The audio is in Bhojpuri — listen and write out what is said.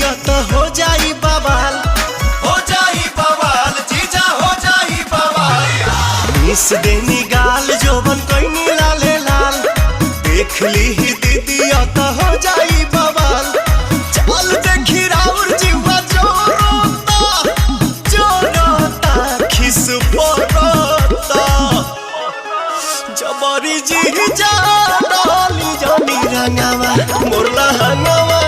दीदिया तो हो जाई बवाल, हो जाई बवाल जीजा हो जाई बवाल। मिस देनी गाल जोबन कोई लाले लाल, देख ली ही दीदिया तो हो जाई बवाल। चल देखी राउर जीवा जोरोता खिस पोरोता, जबरी जी जा डाली जानी रंगावा मोरला हंगावा।